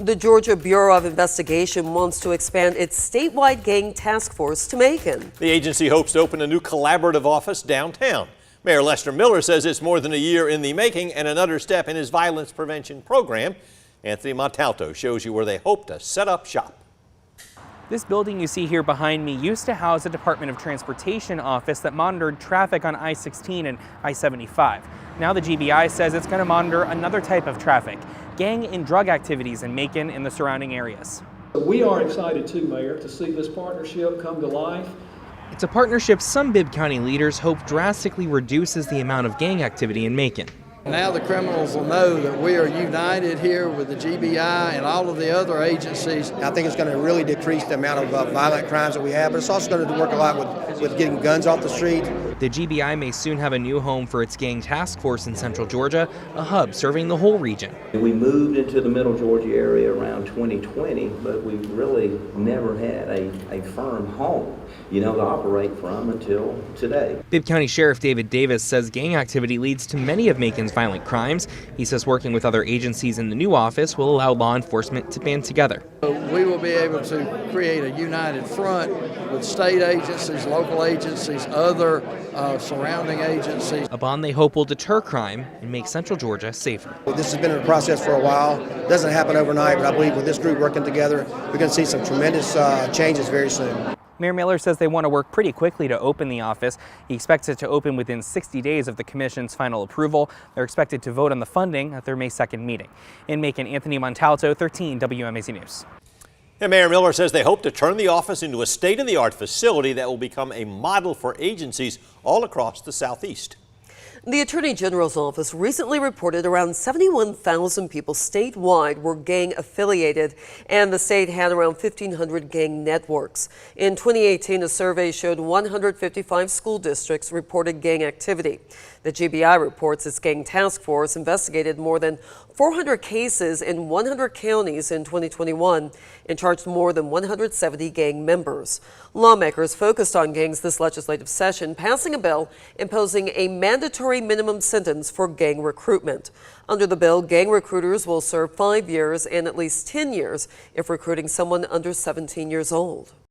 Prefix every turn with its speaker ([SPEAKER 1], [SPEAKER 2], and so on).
[SPEAKER 1] The Georgia Bureau of Investigation wants to expand its statewide gang task force to Macon.
[SPEAKER 2] The agency hopes to open a new collaborative office downtown. Mayor Lester Miller says it's more than a year in the making and another step in his violence prevention program. Anthony Montalto shows you where they hope to set up shop.
[SPEAKER 3] This building you see here behind me used to house a Department of Transportation office that monitored traffic on I-16 and I-75. Now the GBI says it's going to monitor another type of traffic, gang and drug activities in Macon and the surrounding areas.
[SPEAKER 4] We are excited too, Mayor, to see this partnership come to life.
[SPEAKER 3] It's a partnership some Bibb County leaders hope drastically reduces the amount of gang activity in Macon.
[SPEAKER 5] Now the criminals will know that we are united here with the GBI and all of the other agencies.
[SPEAKER 6] I think it's going to really decrease the amount of violent crimes that we have, but it's also going to work a lot with getting guns off the street.
[SPEAKER 3] The GBI may soon have a new home for its gang task force in central Georgia, a hub serving the whole region.
[SPEAKER 7] We moved into the middle Georgia area around 2020, but we really never had a firm home, to operate from until today.
[SPEAKER 3] Bibb County Sheriff David Davis says gang activity leads to many of Macon's violent crimes. He says working with other agencies in the new office will allow law enforcement to band together.
[SPEAKER 5] We will be able to create a united front with state agencies, local agencies, other surrounding agencies.
[SPEAKER 3] A bond they hope will deter crime and make central Georgia safer.
[SPEAKER 6] This has been in a process for a while. It doesn't happen overnight, but I believe with this group working together, we're going to see some tremendous changes very soon.
[SPEAKER 3] Mayor Miller says they want to work pretty quickly to open the office. He expects it to open within 60 days of the commission's final approval. They're expected to vote on the funding at their May 2nd meeting. In Macon, Anthony Montalto, 13 WMAZ News.
[SPEAKER 2] And Mayor Miller says they hope to turn the office into a state-of-the-art facility that will become a model for agencies all across the Southeast.
[SPEAKER 1] The Attorney General's office recently reported around 71,000 people statewide were gang affiliated, and the state had around 1,500 gang networks. In 2018, a survey showed 155 school districts reported gang activity. The GBI reports its gang task force investigated more than 400 cases in 100 counties in 2021 and charged more than 170 gang members. Lawmakers focused on gangs this legislative session, passing a bill imposing a mandatory minimum sentence for gang recruitment. Under the bill, gang recruiters will serve 5 years and at least 10 years if recruiting someone under 17 years old.